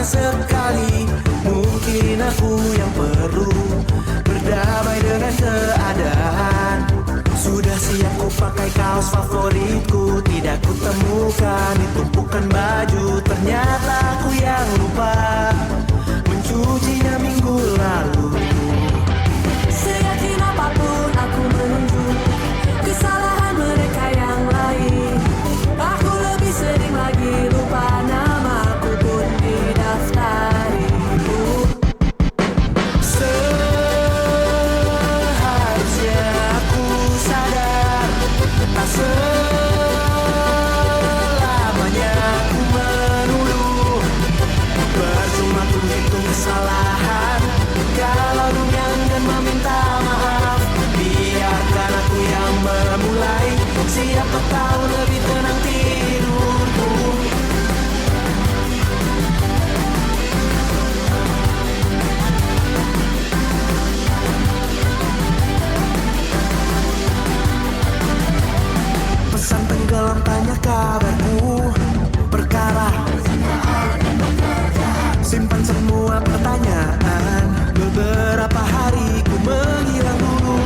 sekali. Mungkin aku yang perlu berdamai dengan keadaan. Sudah siap ku pakai kaos favoritku, tidak ku temukan di tumpukan baju. Ternyata aku yang lupa mencucinya minggu lalu. Seyakin apapun aku menunjuk kesalahan mereka yang lain. Aku lebih sering lagi lupa namaku pun didaftari. Seharusnya aku sadar, tak selamanya aku menuduh. Percuma ku hitung kesalahan kalau dunia enggan meminta maaf. Biarkan aku yang memulai, siapa tahu lebih tenang tidurku. Pesan tenggelam tanya kabarku, perkara simpan semua pertanyaan. Beberapa hari ku menghilang dulu.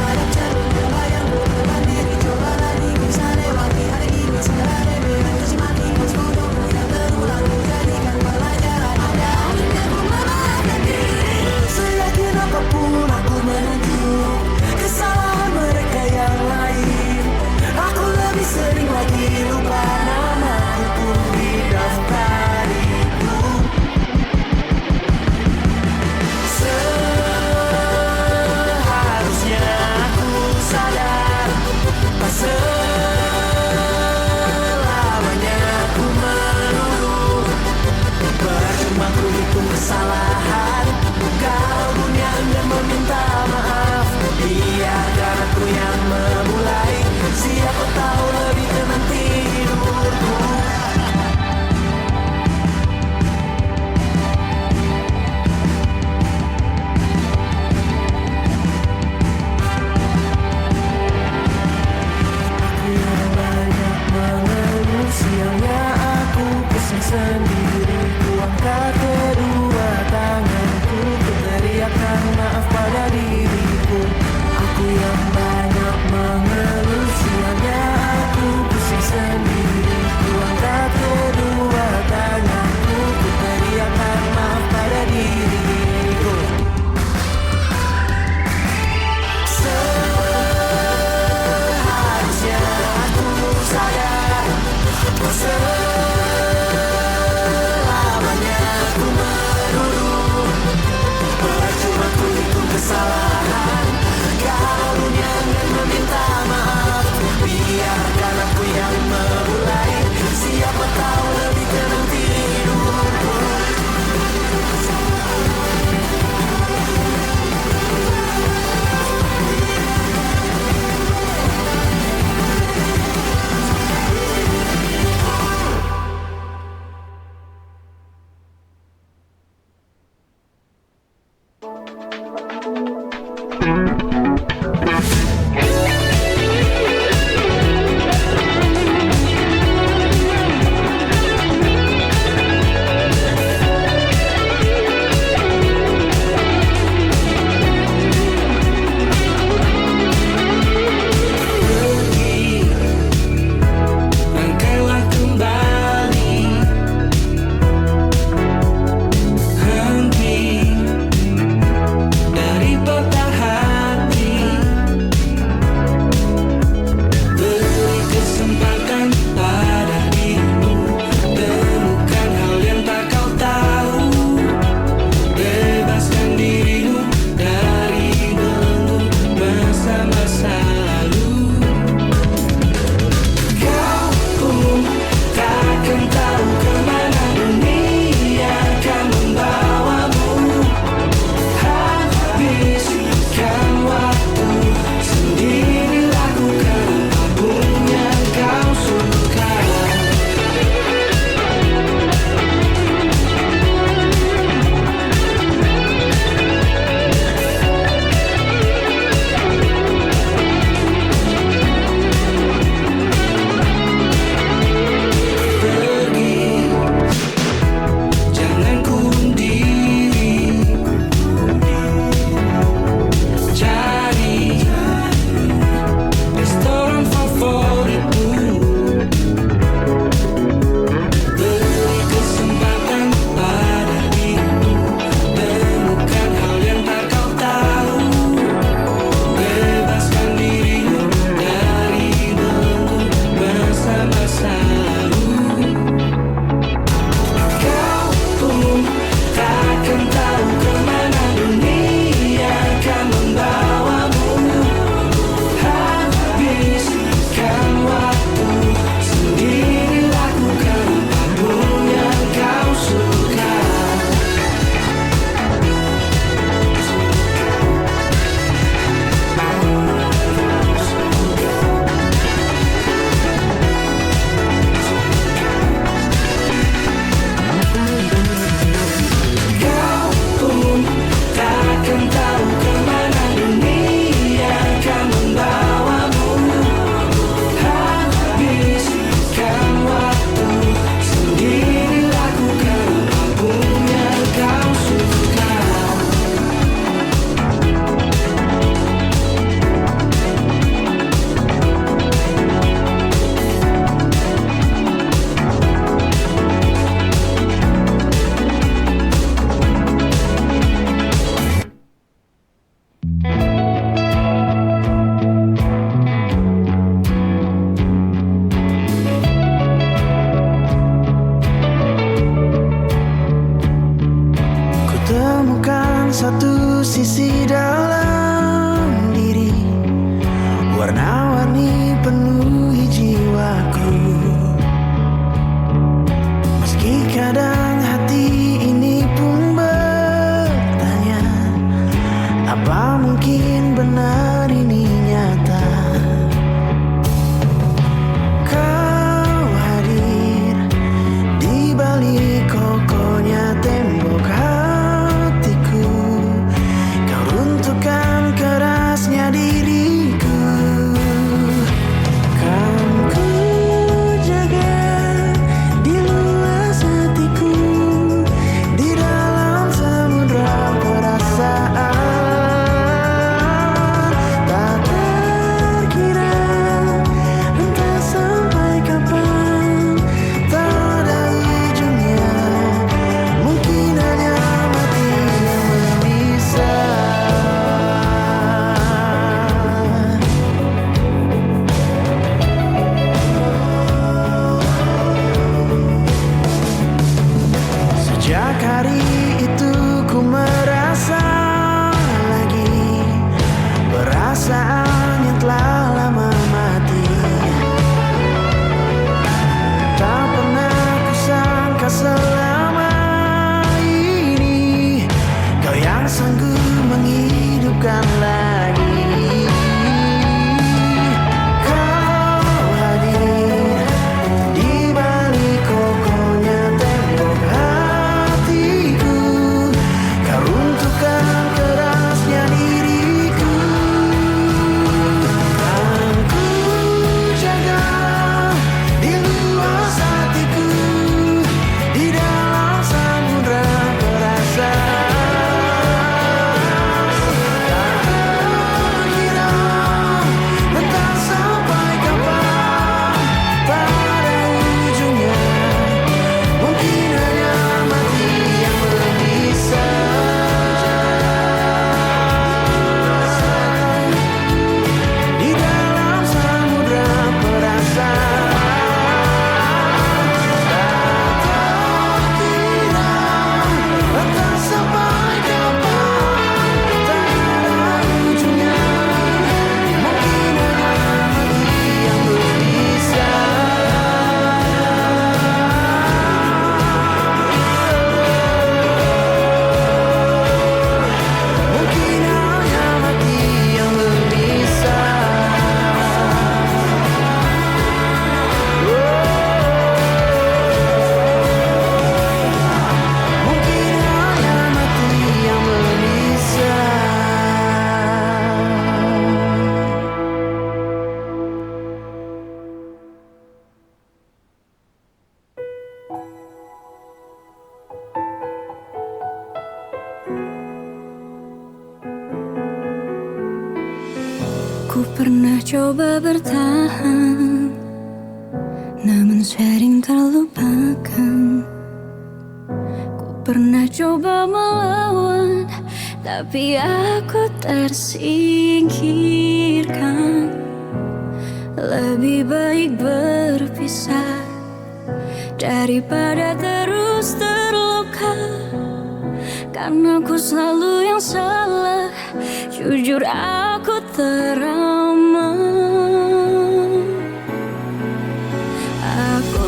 Ada jalur yang berbeban diri, coba lagi bisa lewati hari ini. Segala remeh cuci mati, semoga tidak terulang. Jadikan pelajaran, ada akhirnya ku memaafkan diri. Seyakin apapun aku menunjuk kesalahan mereka yang lain. Aku lebih sering lagi lupa namaku pun didaftariku. Seharusnya aku sadar, tak selamanya aku menuduh. Percuma ku hitung kesalahan kalau dunia enggan meminta maaf. Biarkan aku yang memulai, siapa tahu lebih tenang tidurku. Aku yang banyak mengeluh, siangnya aku pusing sendiri. Ku angkat kedua tanganku, ku teriakkan maaf pada diri. warna-warni penuhi jiwaku. Meski kadang hati ini pun bertanya, apa mungkin benar ini nyata? Kau hadir di balik kokohnya tembok hatiku. Kau runtuhkan kerasnya diriku. Kan ku jaga di luas hatiku, di dalam samudra perasaan. Tak terkira entah sampai kapan, tak ada ujungnya, mungkin hanya mati yang memisah. Sejak hari itu ku merasa lagi perasaan yang telah lama mati. Tak pernah kusangka selama ini kau yang sanggup menghidupkan lagi. Kau hadir di balik kokohnya tembok hatiku. Kau runtuhkan kerasnya diriku. Kan ku jaga di luas hatiku, di dalam samudra perasaan. Tak terkira entah sampai kapan, tak ada ujungnya, mungkin hanya mati yang memisah. Di dalam samudra perasaan. Tak terkira entah sampai kapan, tak ada ujungnya, mungkin hanya mati yang memisah. Mungkin hanya mati yang memisah. Mungkin hanya mati yang memisah. Ku pernah coba bertahan, namun sering terlupakan. Ku pernah coba melawan, tapi aku tersingkirkan. Lebih baik berpisah daripada terus terluka, karena ku selalu yang salah. Jujur aku trauma. Aku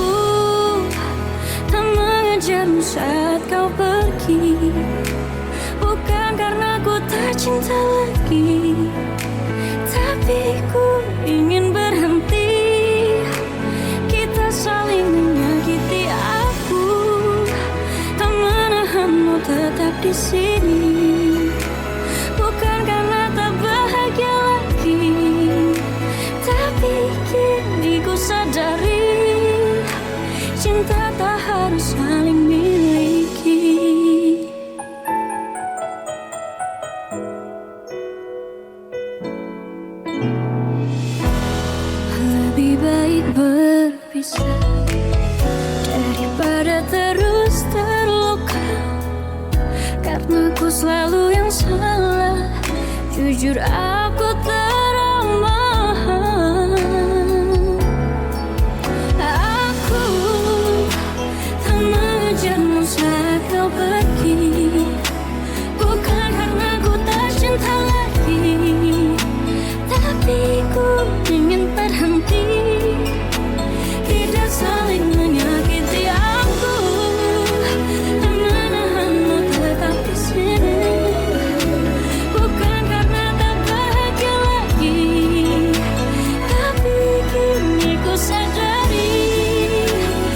tak mengejarmu saat kau pergi, bukan karena ku tak cinta lagi, tapi ku ingin berhenti. Kita saling menyakiti. Aku tak menahanmu tetap di sini, bukan karena tak bahagia lagi, tapi kini ku sadari cinta tak harus saling miliki. Lebih baik berpisah daripada terus terluka, karena ku selalu yang salah. Jujur aku trauma. Aku tak mengejarmu saat kau pergi, bukan karena ku tak cinta lagi, tapi ku berhenti, tidak saling menyakiti aku. Menahanmu tetap di sini, bukan karena tak bahagia lagi, tapi kini ku sadari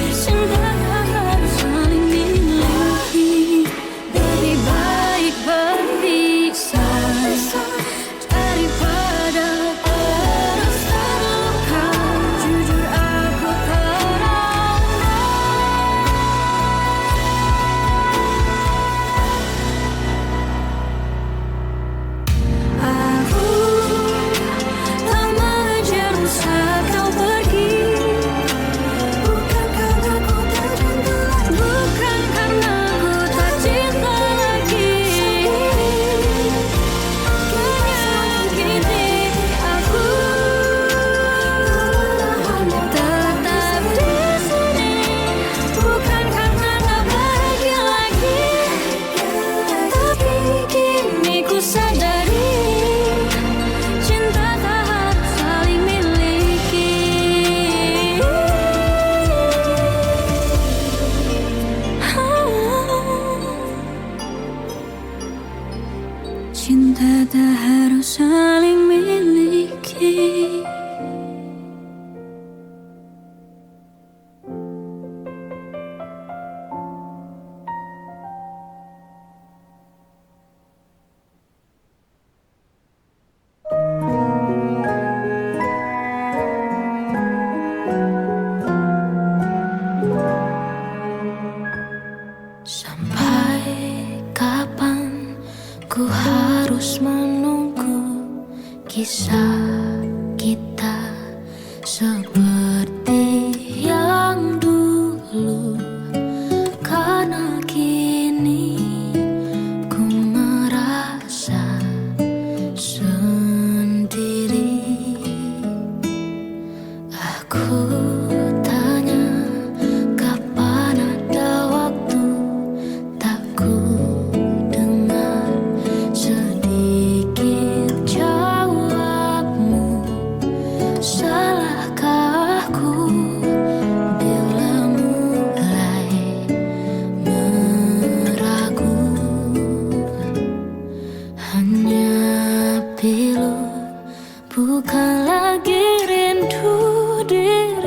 cinta tak harus saling miliki. Lebih baik berpisah daripada terus terluka. Jujur aku terangkan, aku tak mengejar saat kau pergi, bukan karena ku tak cinta lagi, bukan karena ku tak cinta lagi. Menyakiti aku, tetap di sini, bukan karena tak bahagia lagi, tapi kini ku sadari cinta tak harus saling miliki. Cinta tak harus saling miliki. Sampai kapan ku harus menunggu kisah kita seperti yang dulu? Karena kini ku merasa sendiri. Aku tanya kapan ada waktu, tak ku dengar sedikit jawabmu. Salahkah aku bila mulai meragu? Hanya pilu, bukan lagi rindu diri.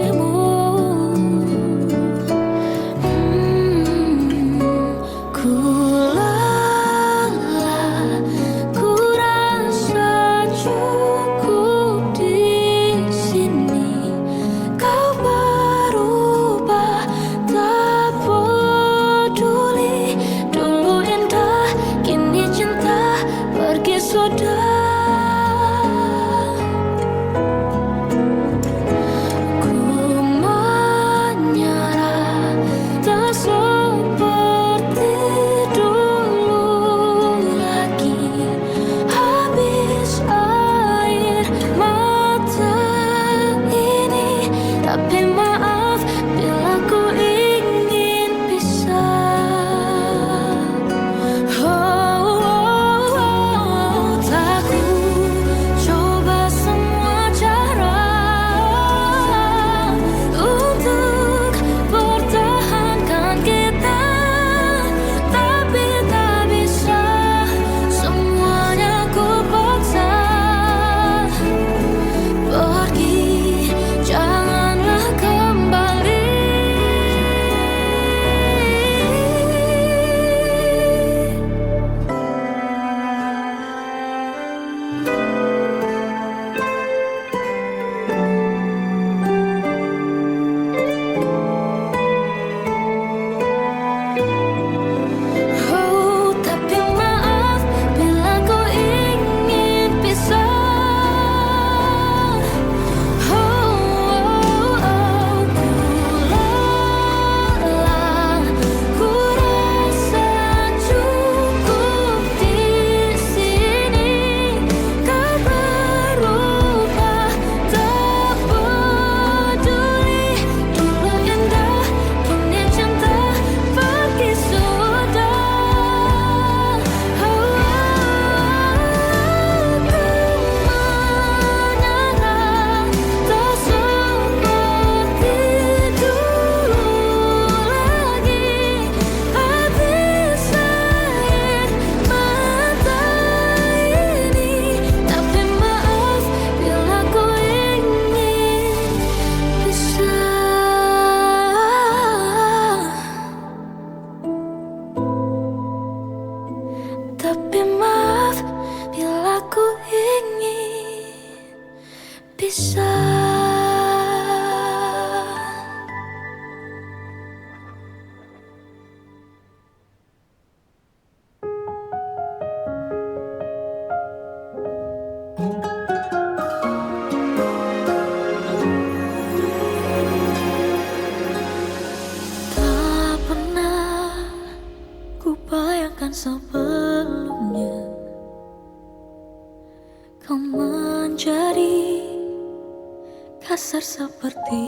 kasar seperti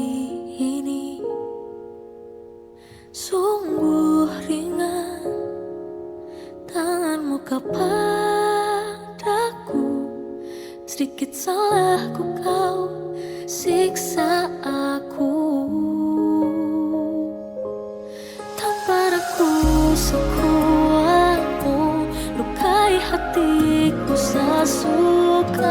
ini. Sungguh ringan tanganmu kepadaku. Sedikit salahku kau siksa aku. Tampar aku sekuatmu, lukai hatiku sesukamu.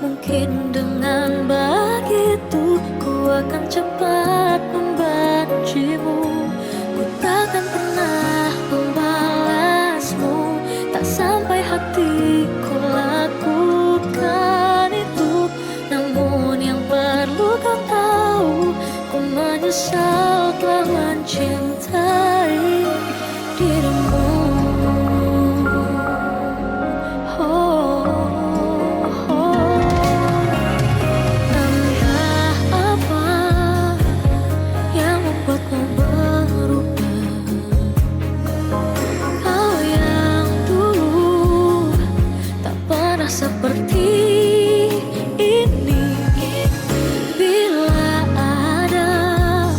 Mungkin dengan begitu ku akan cepat membencimu. Ku takkan pernah membalasmu, tak sampai hatiku lakukan itu. Namun yang perlu kau tahu, ku menyesal telah mencintai dirimu. Entah apa yang membuatmu berubah. Kau yang dulu tak pernah seperti ini. Bila ada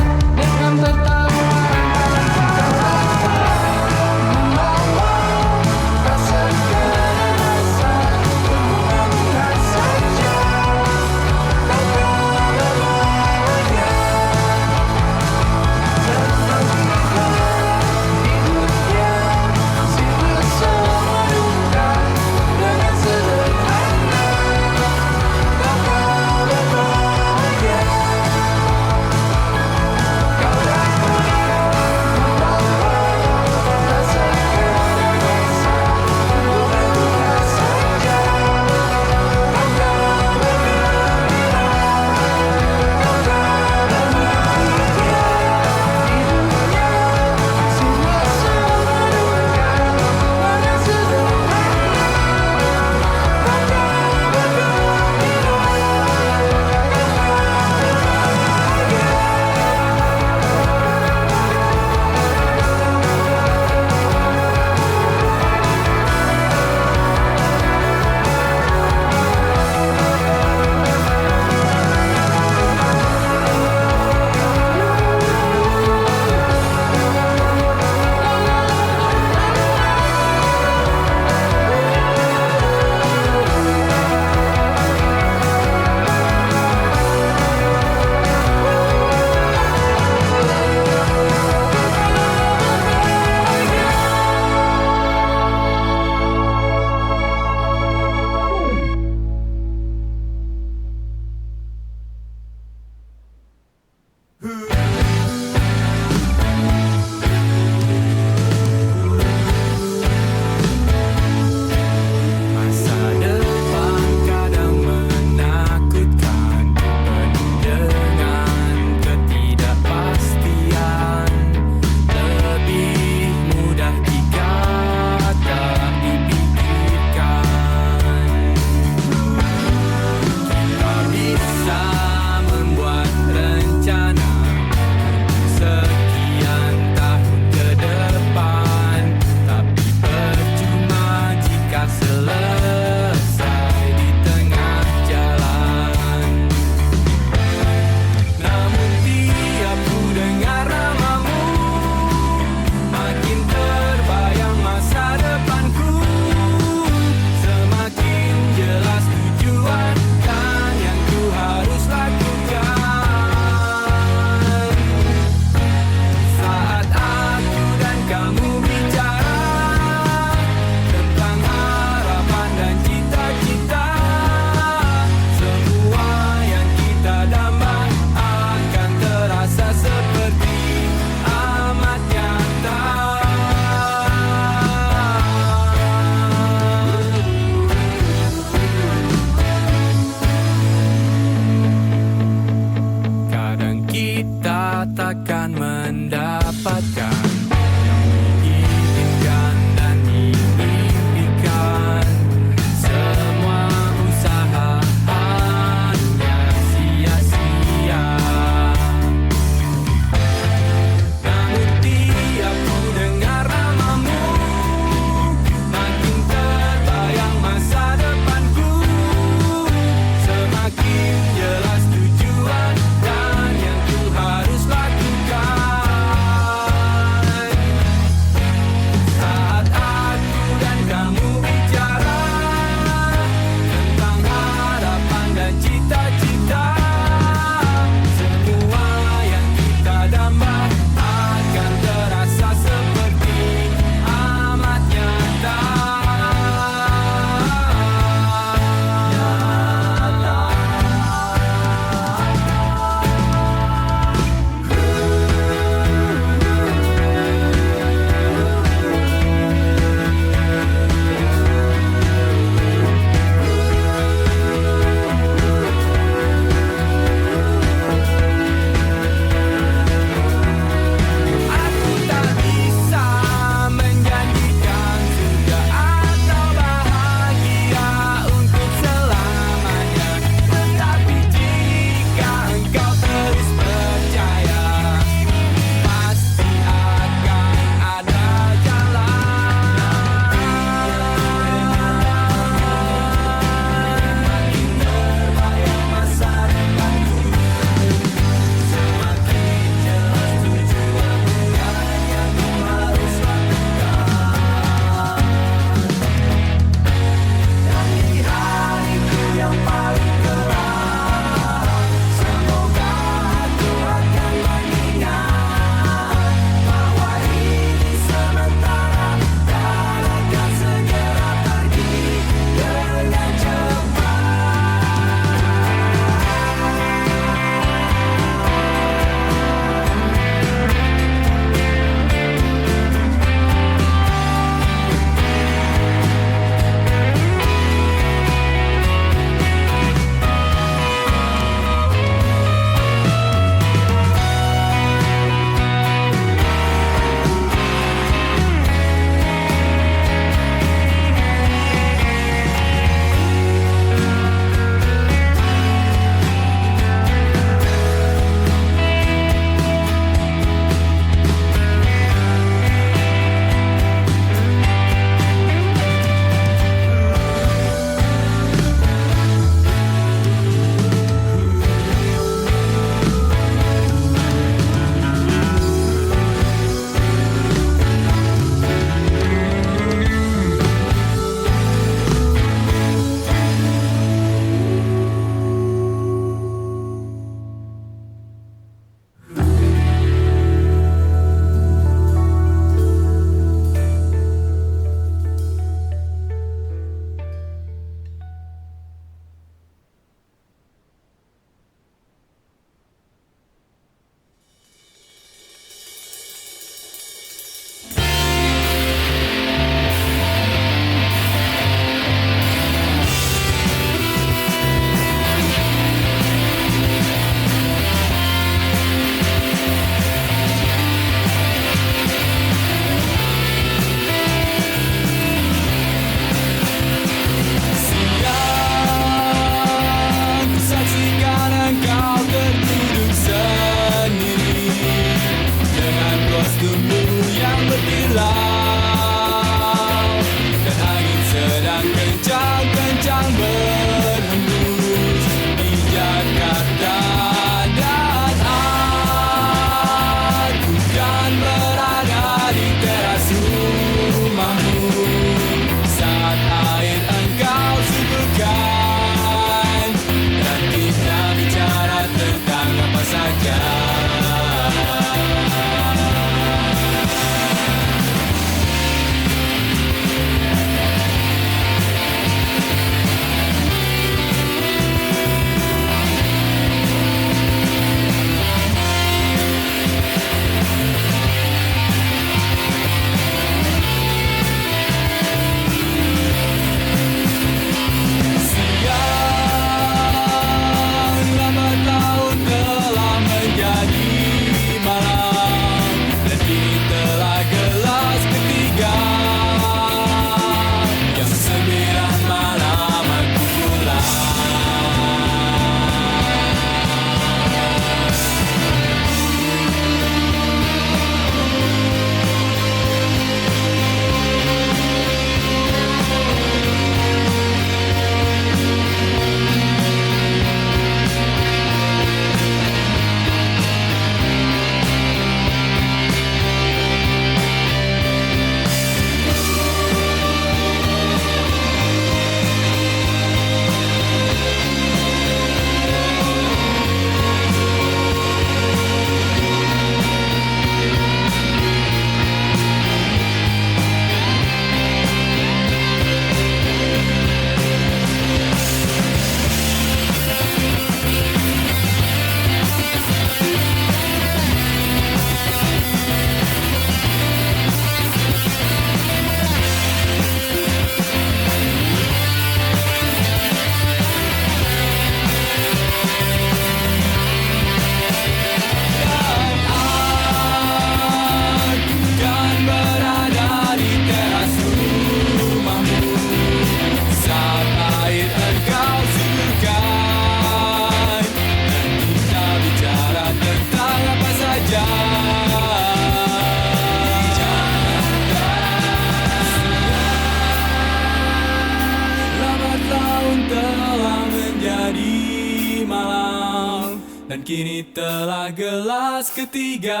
Dan kini telah gelas ketiga,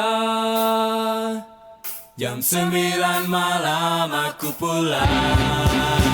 jam 9 malam aku pulang.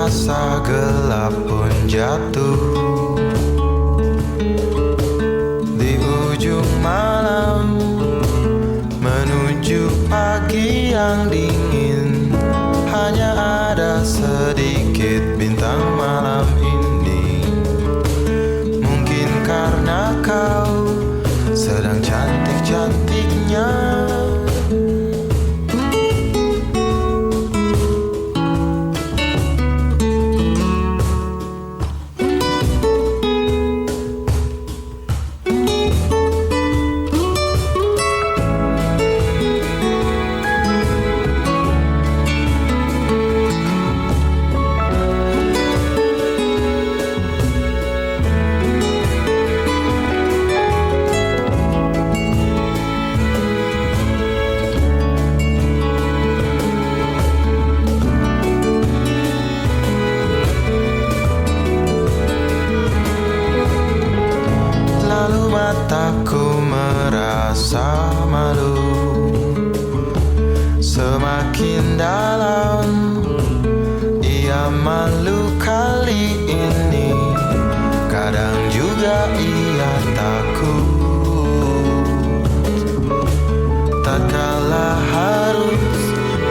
rasa gelap pun jatuh di ujung malam menuju pagi yang dingin. Hanya ada sedikit bintang malam ini. Mungkin karena kau sedang cantik-cantiknya. Mataku merasa malu, semakin dalam ia malu kali ini. Kadang juga ia takut tatkala harus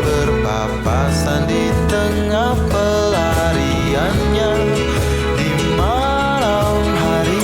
berpapasan di tengah pelariannya di malam hari.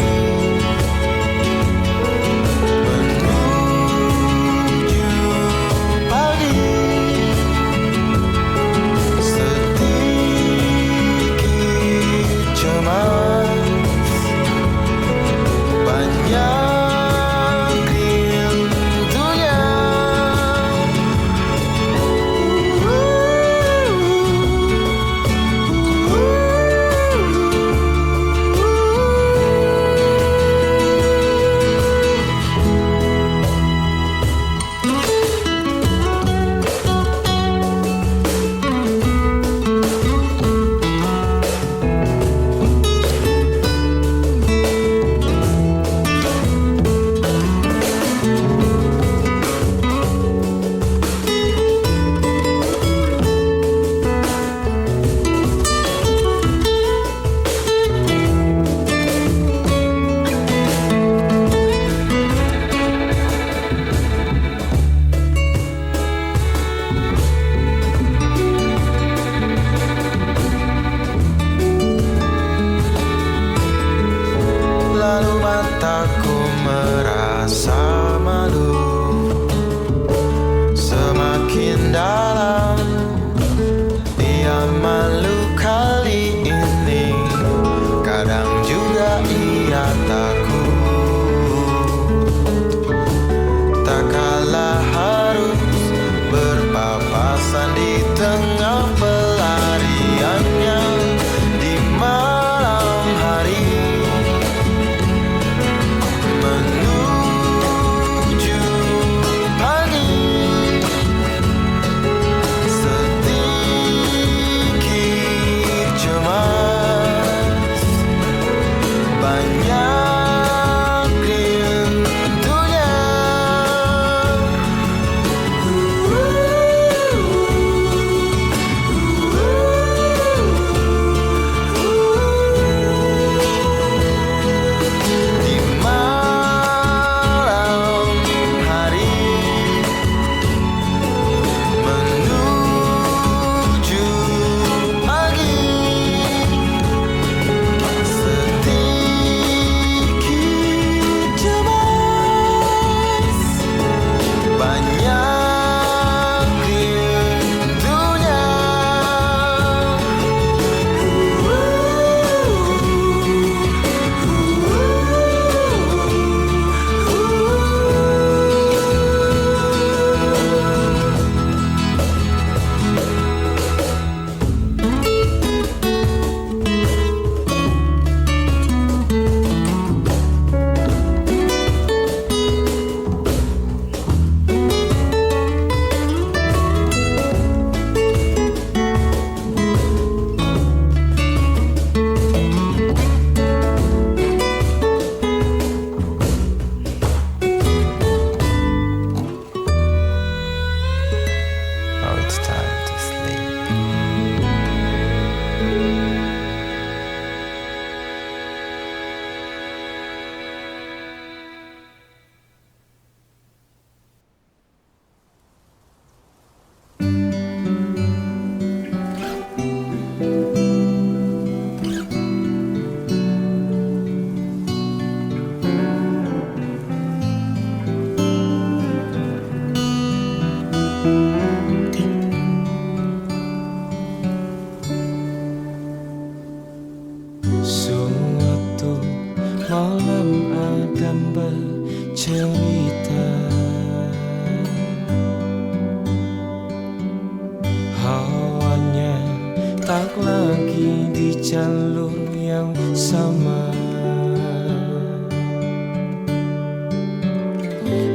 tak lagi di jalur yang sama.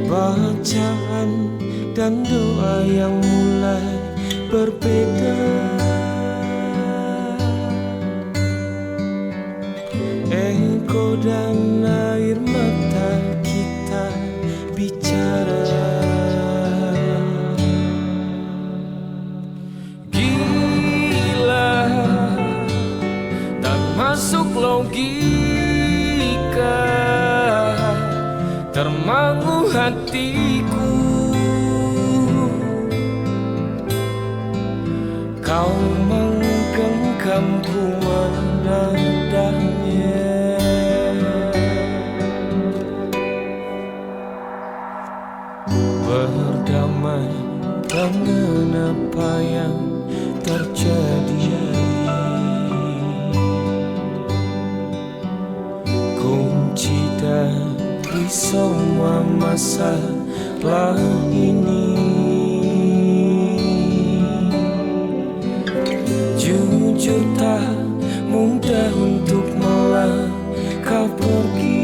Bacaan dan doa yang mulai berbeda. Ego dan air mata kita bicara. Gila, tak masuk logika, termangu hatiku. Kau menggenggamku menadahnya. Berdamai dengan apa yang terjadi. Kunci dari semua masalah ini, jujur tak mudah untuk melangkah pergi.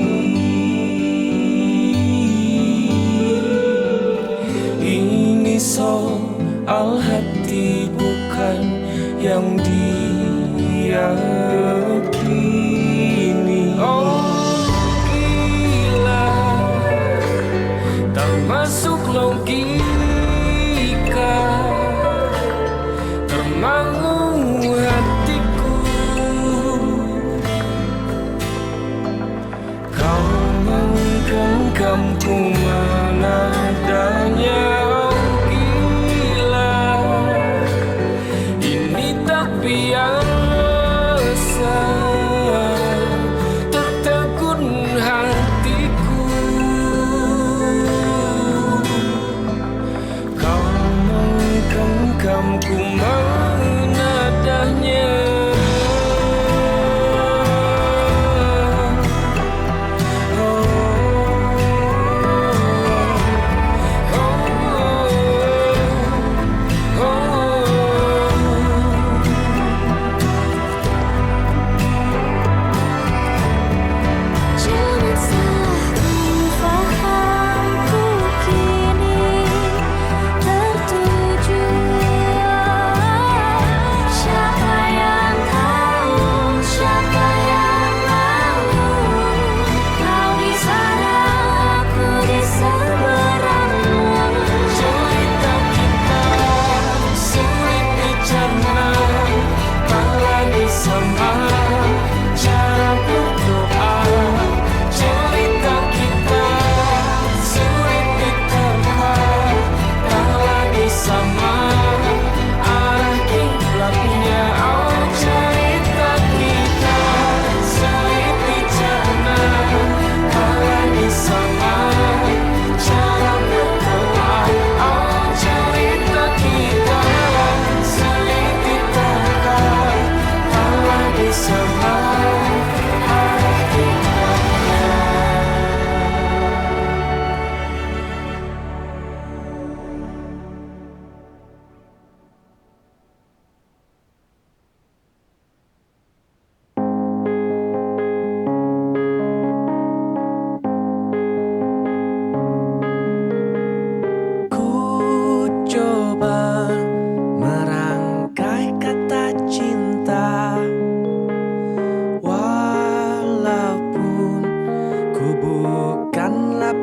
Ini soal hati bukan yang diyakini. Oh gila, tak masuk logika, termangu hatiku. Kau menggenggamku menadanya. Biasa tertegun hatiku. Kau menggenggamku menadahnya.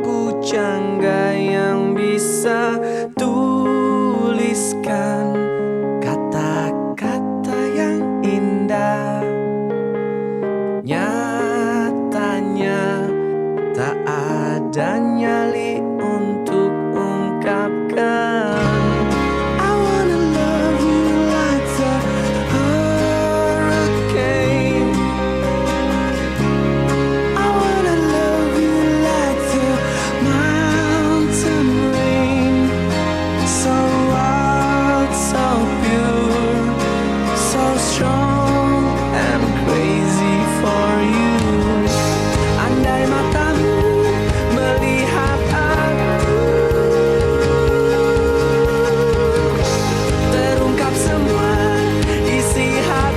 Pujangga yang bisa tuliskan kata-kata yang indah. Nyatanya tak ada nyali untuk ungkapkan. I wanna love you like the hurricane. I wanna love you like the mountain rain. So wild, so pure, so strong and crazy for you. Andai matamu melihat aku, terungkap semua isi hati.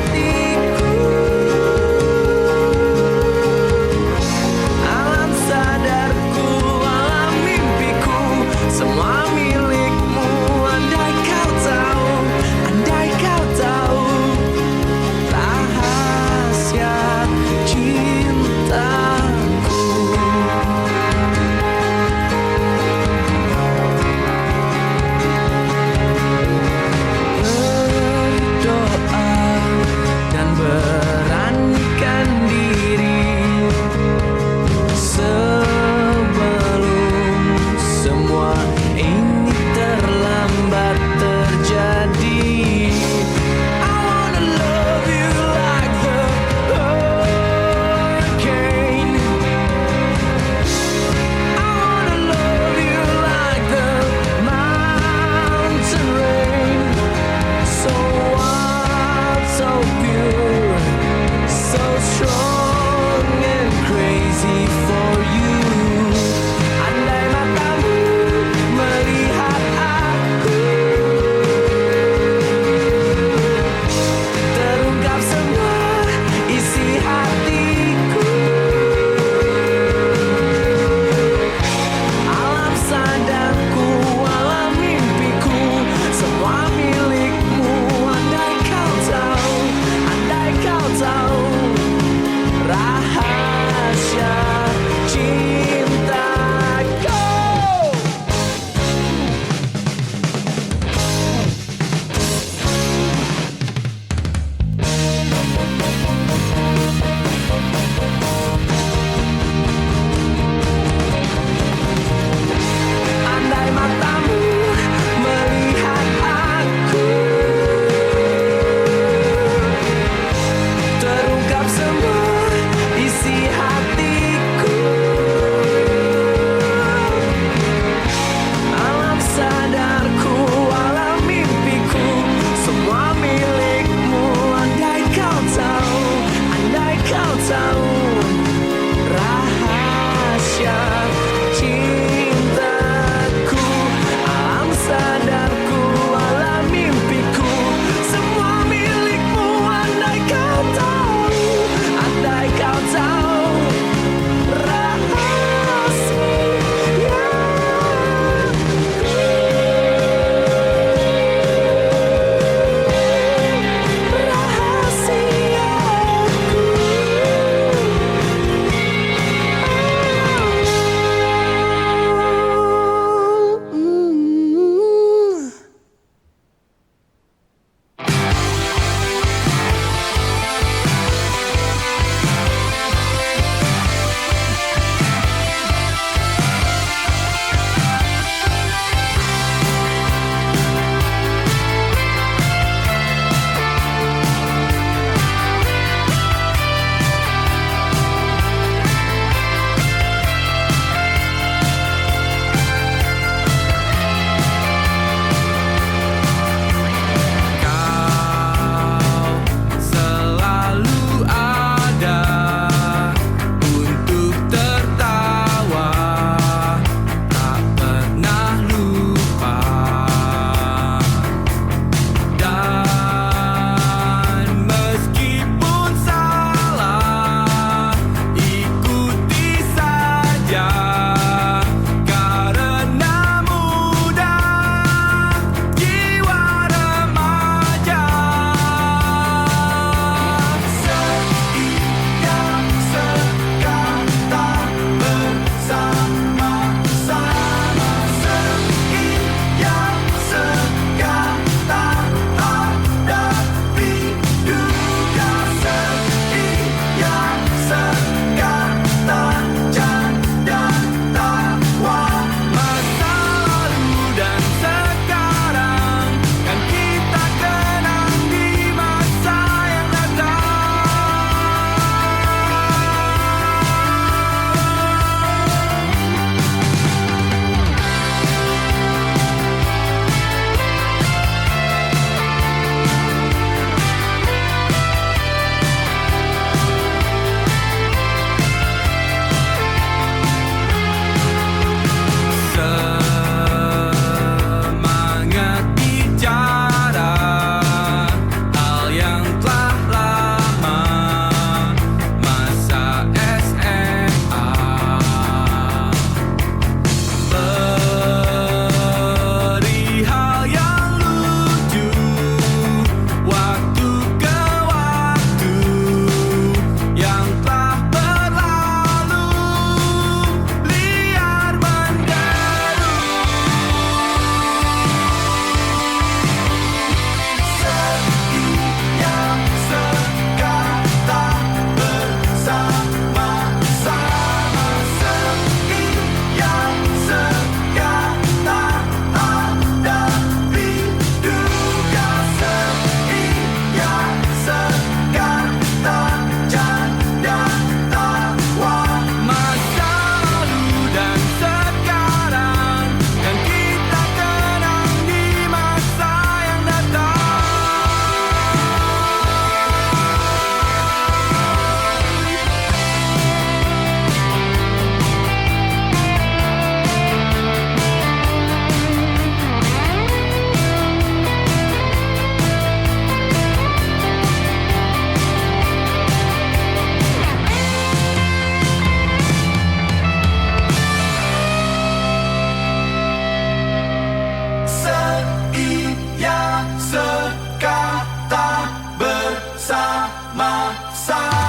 bersama-sama.